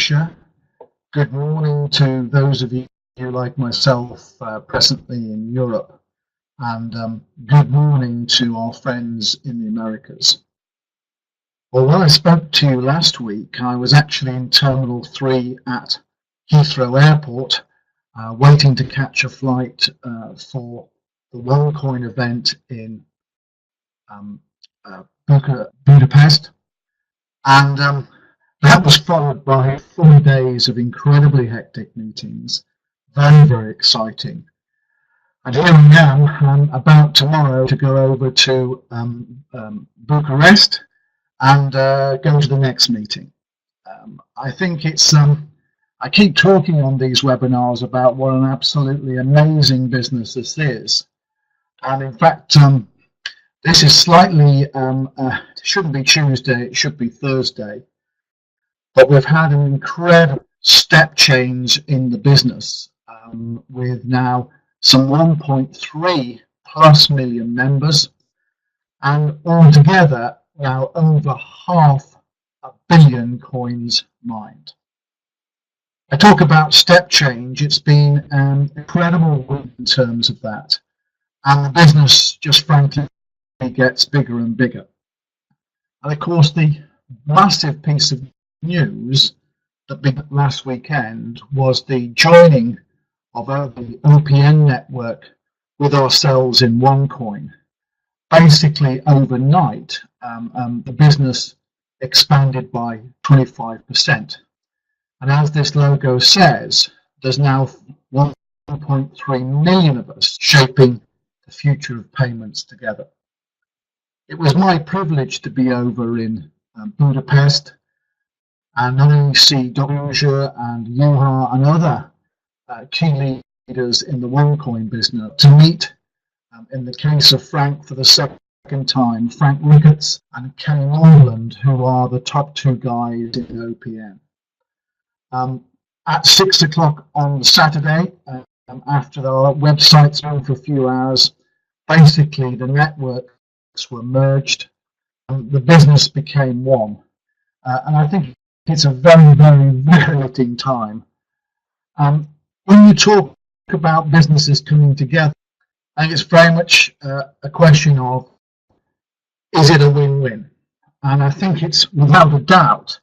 Asia. Good morning to those of you like myself presently in Europe. And good morning to our friends in the Americas. Well, when I spoke to you last week, I was actually in Terminal 3 at Heathrow Airport, waiting to catch a flight for the OneCoin event in Budapest. And that was followed by 4 days of incredibly hectic meetings, very, very exciting. And here I am, I'm about tomorrow to go over to Bucharest and go to the next meeting. I think it's, I keep talking on these webinars about what an absolutely amazing business this is. And in fact, this is slightly, it shouldn't be Tuesday, it should be Thursday. But we've had an incredible step change in the business with now some 1.3 plus million members, and altogether now over 500 million coins mined. I talk about step change, it's been incredible in terms of that, and the business just frankly gets bigger and bigger. And of course the massive piece of news that began last weekend was the joining of the OPN network with ourselves in OneCoin. Basically overnight, the business expanded by 25%. And as this logo says, there's now 1.3 million of us shaping the future of payments together. It was my privilege to be over in Budapest and not only see Dobuje and Juha and other key leaders in the OneCoin business, to meet, in the case of Frank for the second time, Frank Ricketts and Kenny Norland, who are the top 2 guys in OPN. At 6 o'clock on the Saturday, after our websites ran for a few hours, basically the networks were merged and the business became one. And I think it's a very, very, very exciting time. When you talk about businesses coming together, I think it's very much a question of, is it a win-win? And I think it's without a doubt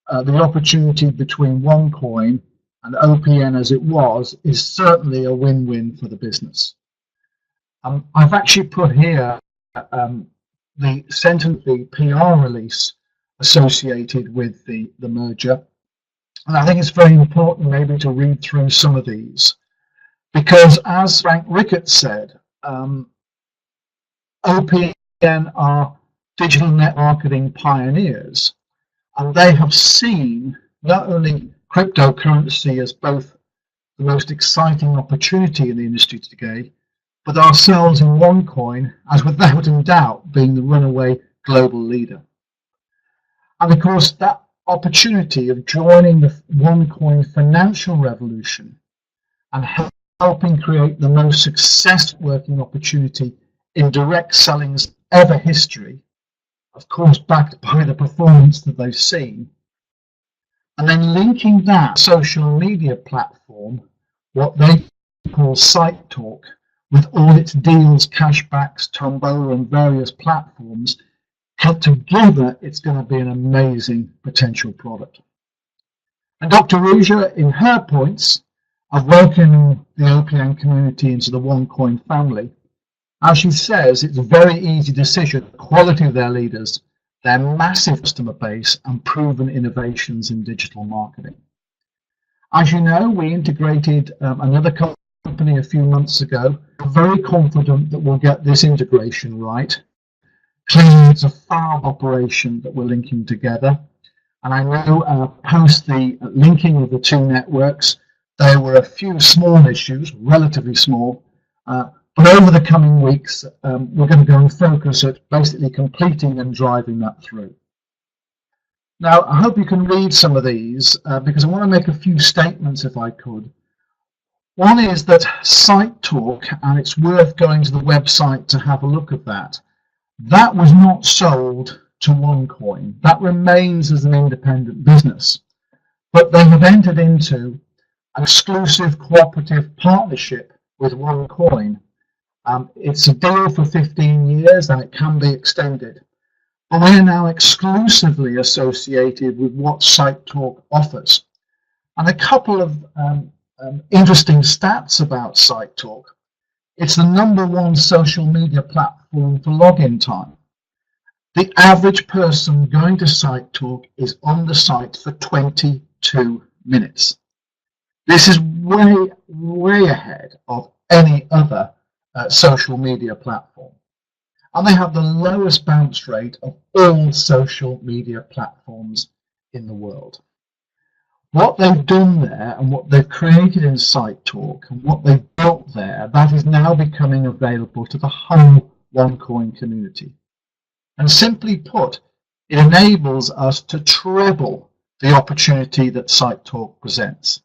the opportunity between OneCoin and OPN as it was is certainly a win-win for the business. I've actually put here the sentence, the PR release associated with the merger. And I think it's very important maybe to read through some of these, because as Frank Ricketts said, OPN are digital net marketing pioneers, and they have seen not only cryptocurrency as both the most exciting opportunity in the industry today, but ourselves in OneCoin as without a doubt being the runaway global leader. And of course that opportunity of joining the OneCoin financial revolution and helping create the most successful working opportunity in direct selling's ever history, of course backed by the performance that they've seen, and then linking that social media platform, what they call Site Talk, with all its deals, cashbacks, tombola and various platforms, cut together, it's going to be an amazing potential product. And Dr. Ruja, in her points of welcoming the OPN community into the OneCoin family, as she says, it's a very easy decision, the quality of their leaders, their massive customer base and proven innovations in digital marketing. As you know, we integrated another company a few months ago. I'm very confident that we'll get this integration right. Clearly, it's a farm operation that we're linking together. And I know post the linking of the 2 networks, there were a few small issues, relatively small, but over the coming weeks, we're going to go and focus at basically completing and driving that through. Now, I hope you can read some of these because I want to make a few statements if I could. One is that Site Talk, and it's worth going to the website to have a look at that, that was not sold to OneCoin. That remains as an independent business. but they have entered into an exclusive cooperative partnership with OneCoin. It's a deal for 15 years and it can be extended. But we are now exclusively associated with what SiteTalk offers. And a couple of interesting stats about SiteTalk. It's the #1 social media platform for login time. The average person going to SiteTalk is on the site for 22 minutes. This is way, way ahead of any other social media platform. And they have the lowest bounce rate of all social media platforms in the world. What they've done there and what they've created in SiteTalk and what they've built there, that is now becoming available to the whole OneCoin community. And simply put, it enables us to treble the opportunity that SiteTalk presents.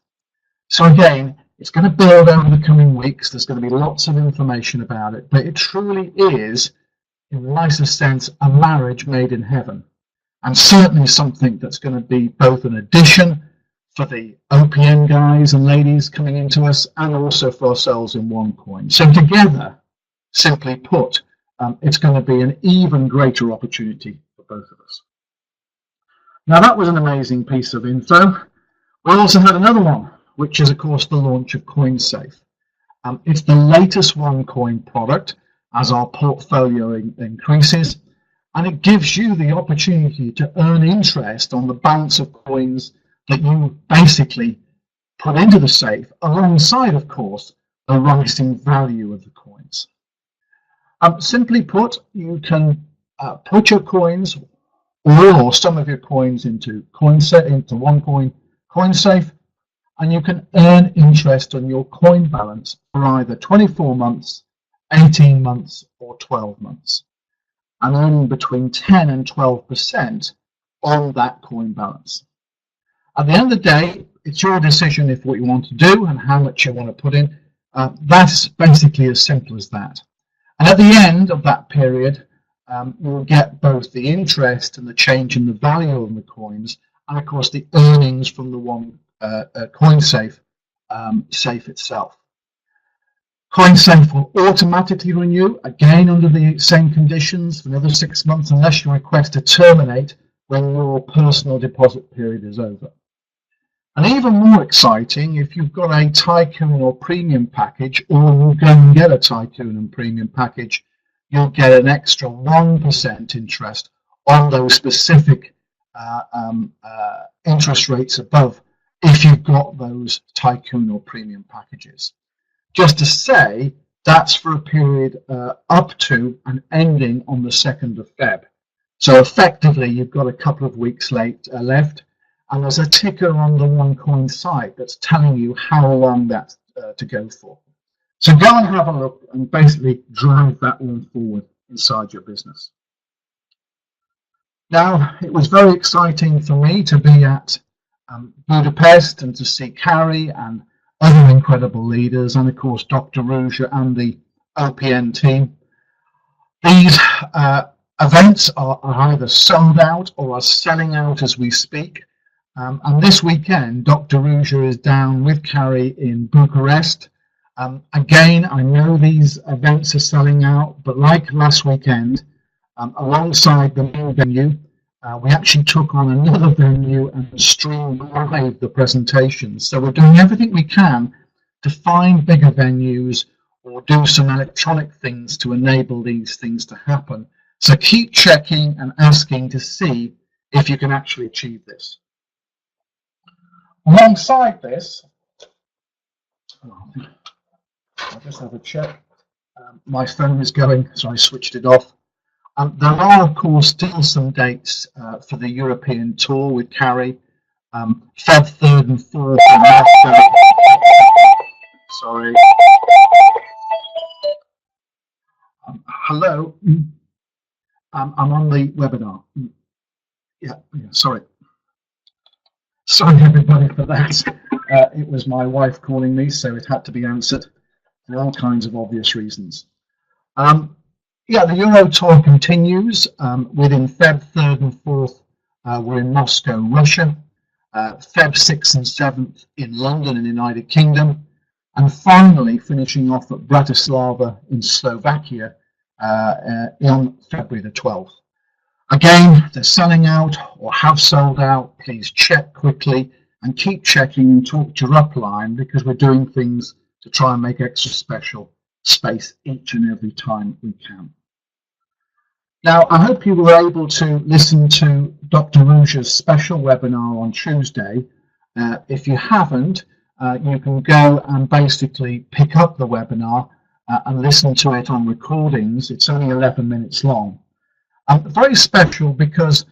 So again, it's going to build over the coming weeks. There's going to be lots of information about it, but it truly is, in the nicest sense, a marriage made in heaven, and certainly something that's going to be both an addition for the OPN guys and ladies coming into us, and also for ourselves in OneCoin. So together, simply put, it's going to be an even greater opportunity for both of us. Now that was an amazing piece of info. We also had another one, which is of course the launch of CoinSafe. It's the latest OneCoin product as our portfolio increases, and it gives you the opportunity to earn interest on the balance of coins that you basically put into the safe, alongside of course the rising value of the coins. Simply put, you can put your coins, or some of your coins, into OneCoin CoinSafe, and you can earn interest on your coin balance for either 24 months, 18 months, or 12 months, and earning between 10 and 12% on that coin balance. At the end of the day, it's your decision if what you want to do and how much you want to put in. That's basically as simple as that. And at the end of that period, you'll get both the interest and the change in the value of the coins, and of course the earnings from the CoinSafe safe itself. CoinSafe will automatically renew, again under the same conditions, for another 6 months, unless you request to terminate when your personal deposit period is over. And even more exciting, if you've got a Tycoon or Premium package, or you go and get a Tycoon and Premium package, you'll get an extra 1% interest on those specific interest rates above if you've got those Tycoon or Premium packages. Just to say, that's for a period up to and ending on the 2nd of Feb. So effectively, you've got a couple of weeks left, and there's a ticker on the OneCoin site that's telling you how long that's to go for. So go and have a look and basically drive that one forward inside your business. Now, it was very exciting for me to be at Budapest and to see Carrie and other incredible leaders, and of course Dr. Ruja and the OPN team. These events are either sold out or are selling out as we speak. And this weekend, Dr. Ruja is down with Carrie in Bucharest. Again, I know these events are selling out, but like last weekend, alongside the main venue, we actually took on another venue and streamed live the presentations. So we're doing everything we can to find bigger venues or do some electronic things to enable these things to happen. So keep checking and asking to see if you can actually achieve this. Alongside this, I'll just have a check. My phone is going, so I switched it off. There are, of course, still some dates for the European tour with Carrie. Feb 3rd and 4th in Moscow. Sorry. Hello. I'm on the webinar. Yeah, sorry. Sorry, everybody, for that. It was my wife calling me, so it had to be answered for all kinds of obvious reasons. Yeah, the Euro tour continues. Within Feb 3rd and 4th, we're in Moscow, Russia. Feb 6th and 7th in London in the United Kingdom, and finally finishing off at Bratislava in Slovakia on February the 12th. Again, they're selling out or have sold out. Please check quickly and keep checking and talk to your upline, because we're doing things to try and make extra special space each and every time we can. Now, I hope you were able to listen to Dr. Rouge's special webinar on Tuesday. If you haven't, you can go and basically pick up the webinar and listen to it on recordings. It's only 11 minutes long. Very special because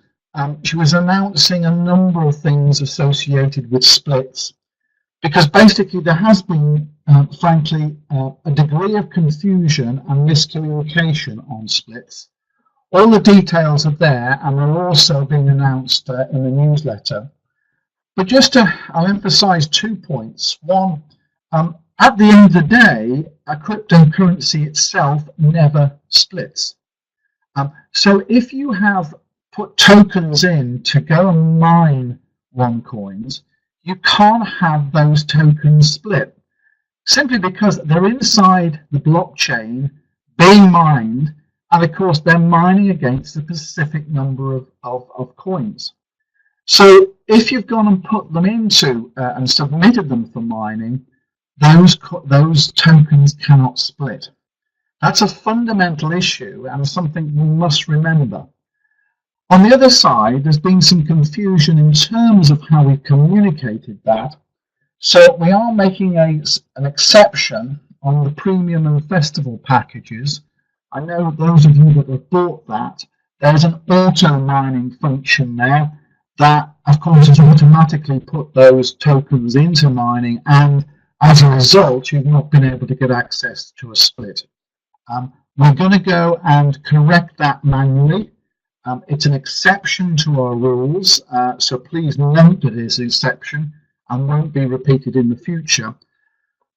she was announcing a number of things associated with splits, because basically there has been, frankly, a degree of confusion and miscommunication on splits. All the details are there, and they're also being announced in the newsletter. But I'll emphasize 2 points. One, at the end of the day, a cryptocurrency itself never splits. So if you have put tokens in to go and mine OneCoins, you can't have those tokens split, simply because they're inside the blockchain being mined, and of course they're mining against a specific number of coins. So if you've gone and put them into and submitted them for mining, those tokens cannot split. That's a fundamental issue and something we must remember. On the other side, there's been some confusion in terms of how we've communicated that. So we are making an exception on the premium and festival packages. I know those of you that have bought that, there's an auto mining function there that, of course, has automatically put those tokens into mining, and as a result, you've not been able to get access to a split. We're going to go and correct that manually. It's an exception to our rules, so please note that it is an exception and won't be repeated in the future.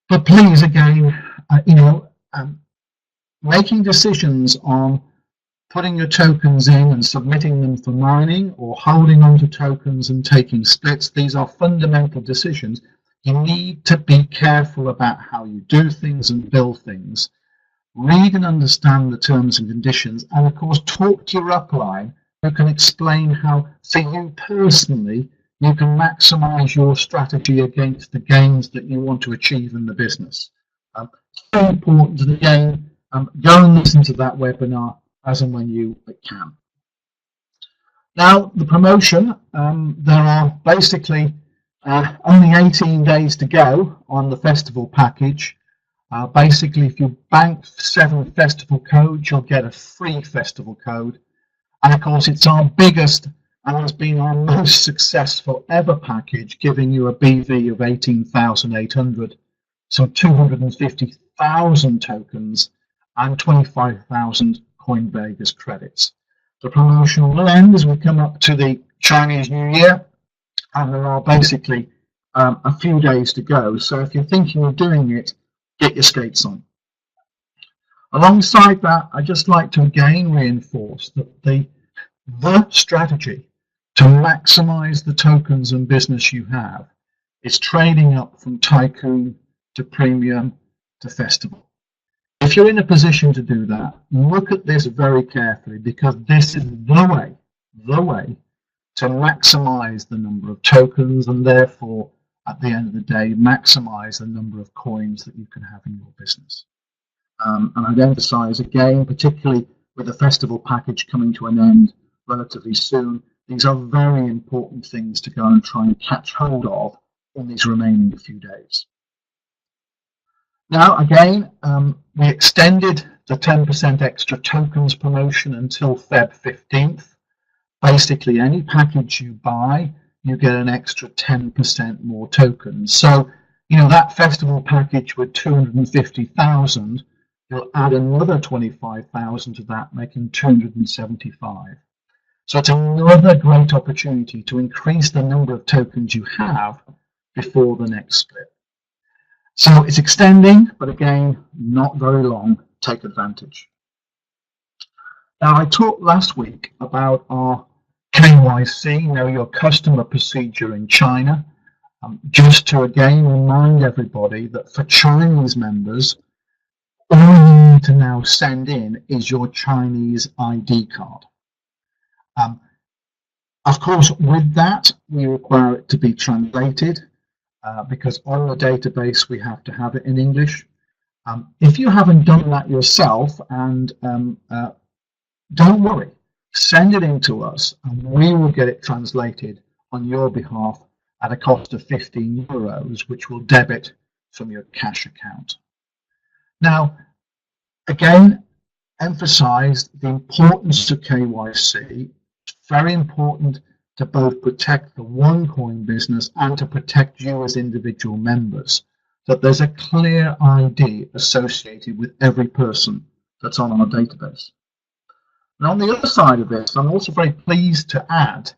But please, again, making decisions on putting your tokens in and submitting them for mining, or holding on to tokens and taking splits, these are fundamental decisions. You need to be careful about how you do things and build things. Read and understand the terms and conditions, and of course talk to your upline who can explain how, for you personally, you can maximize your strategy against the gains that you want to achieve in the business. It's very important that, again, go and listen to that webinar as and when you can. Now, the promotion, there are basically only 18 days to go on the festival package. Basically, if you bank 7 festival codes, you'll get a free festival code. And of course, it's our biggest and has been our most successful ever package, giving you a BV of 18,800, so 250,000 tokens and 25,000 Coinvegas credits. The promotion will end as we come up to the Chinese New Year, and there are basically a few days to go. So if you're thinking of doing it, get your skates on. Alongside that, I'd just like to again reinforce that the strategy to maximize the tokens and business you have is trading up from tycoon to premium to festival. If you're in a position to do that, look at this very carefully, because this is the way to maximize the number of tokens, and therefore, at the end of the day, maximize the number of coins that you can have in your business. And I'd emphasize again, particularly with the festival package coming to an end relatively soon, these are very important things to go and try and catch hold of in these remaining few days. Now, again, we extended the 10% extra tokens promotion until Feb 15th. Basically, any package you buy, you get an extra 10% more tokens. So, that festival package with 250,000, you'll add another 25,000 to that, making 275. So it's another great opportunity to increase the number of tokens you have before the next split. So it's extending, but again, not very long. Take advantage. Now, I talked last week about our KYC, know your customer procedure in China. Just to again remind everybody that for Chinese members, all you need to now send in is your Chinese ID card. Of course, with that, we require it to be translated because on the database we have to have it in English. If you haven't done that yourself, and don't worry, send it in to us and we will get it translated on your behalf at a cost of €15, which will debit from your cash account. Now, again, emphasize the importance of KYC. It's very important to both protect the OneCoin business and to protect you as individual members, that there's a clear ID associated with every person that's on our database. And on the other side of this, I'm also very pleased to add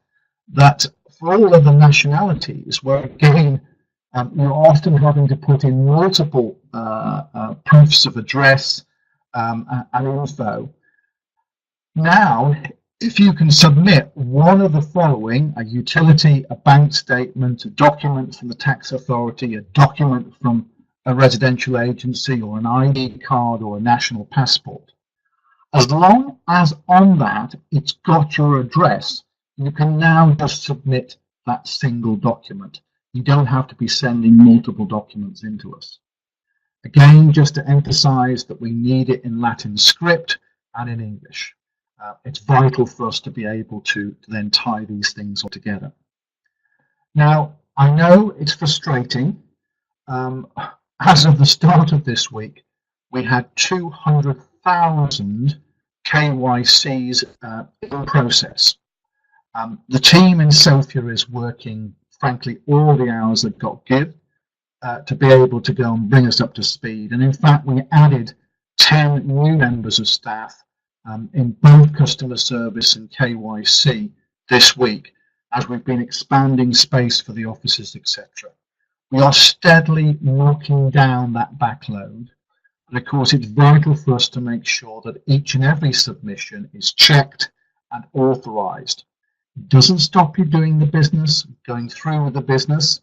that for all of the nationalities, where again, you're often having to put in multiple proofs of address and info. Now, if you can submit one of the following, a utility, a bank statement, a document from the tax authority, a document from a residential agency, or an ID card or a national passport, as long as on that it's got your address, you can now just submit that single document. You don't have to be sending multiple documents into us. Again, just to emphasize that we need it in Latin script and in English. It's vital for us to be able to then tie these things all together. Now, I know it's frustrating. As of the start of this week, we had 200,000 KYCs in process. The team in Sofia is working, frankly, all the hours that got give to be able to go and bring us up to speed. And in fact, we added 10 new members of staff in both customer service and KYC this week, as we've been expanding space for the offices, etc. We are steadily knocking down that backload. And of course, it's vital for us to make sure that each and every submission is checked and authorized. It doesn't stop you doing the business, going through with the business.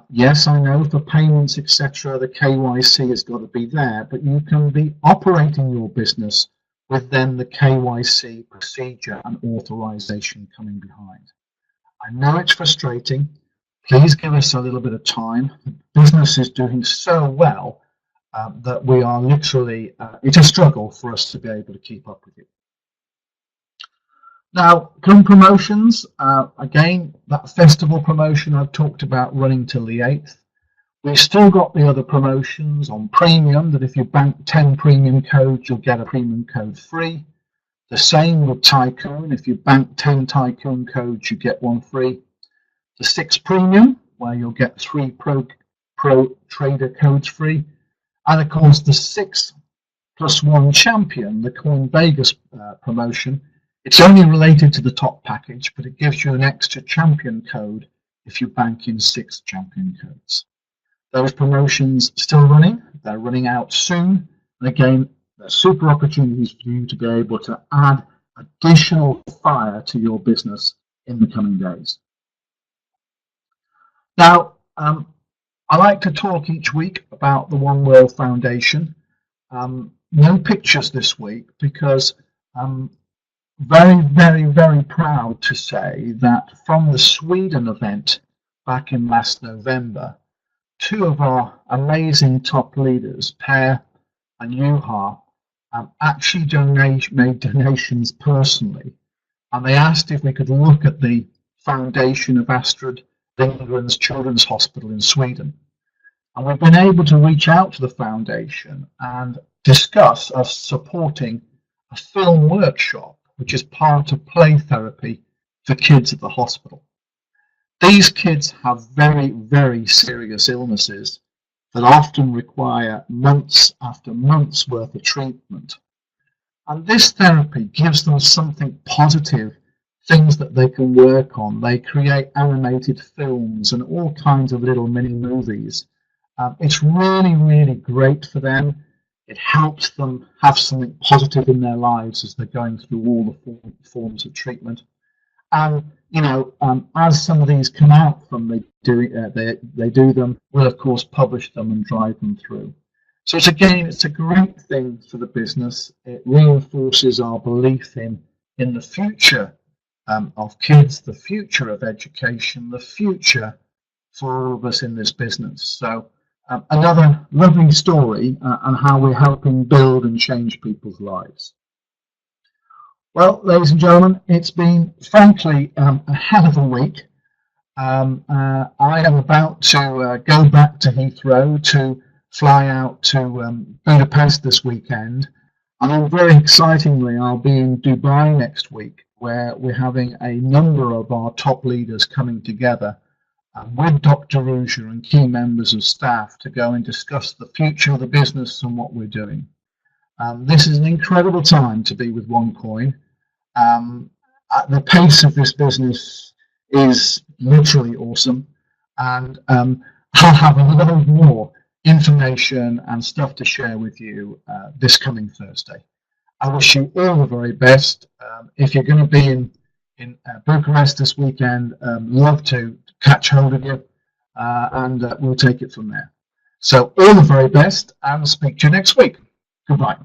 Yes, I know for payments, etc., the KYC has got to be there, but you can be operating your business with then the KYC procedure and authorization coming behind. I know it's frustrating. Please give us a little bit of time. The business is doing so well that we are literally, it's a struggle for us to be able to keep up with it. Now, come promotions, again, that festival promotion I've talked about running till the 8th. We've still got the other promotions on premium, that if you bank 10 premium codes, you'll get a premium code free. The same with Tycoon. If you bank 10 Tycoon codes, you get one free. The 6 premium, where you'll get 3 pro trader codes free. And of course, the 6+1 champion, the Coin Vegas promotion, it's only related to the top package, but it gives you an extra champion code if you bank in 6 champion codes. Those promotions still running, they're running out soon. And again, they're super opportunities for you to be able to add additional fire to your business in the coming days. Now, I like to talk each week about the One World Foundation. No pictures this week because I'm very, very, very proud to say that from the Sweden event back in last November, 2 of our amazing top leaders, Per and Juha, actually made donations personally. And they asked if we could look at the foundation of Astrid Lindgren's Children's Hospital in Sweden. And we've been able to reach out to the foundation and discuss us supporting a film workshop, which is part of play therapy for kids at the hospital. These kids have very, very serious illnesses that often require months after months worth of treatment. And this therapy gives them something positive, things that they can work on. They create animated films and all kinds of little mini movies. It's really, really great for them. It helps them have something positive in their lives as they're going through all the forms of treatment. And you know, as some of these come out from they do them, we'll of course publish them and drive them through. So it's a great thing for the business. It reinforces our belief in the future of kids, the future of education, the future for all of us in this business. So another lovely story and how we're helping build and change people's lives. Well, ladies and gentlemen, it's been frankly a hell of a week. I am about to go back to Heathrow to fly out to Budapest this weekend. And then very excitingly, I'll be in Dubai next week, where we're having a number of our top leaders coming together with Dr. Ruja and key members of staff to go and discuss the future of the business and what we're doing. This is an incredible time to be with OneCoin. The pace of this business is literally awesome, and I'll have a lot more information and stuff to share with you this coming Thursday. I wish you all the very best. If you're going to be in Bucharest this weekend, love to catch hold of you, and we'll take it from there. So all the very best, and speak to you next week. Goodbye.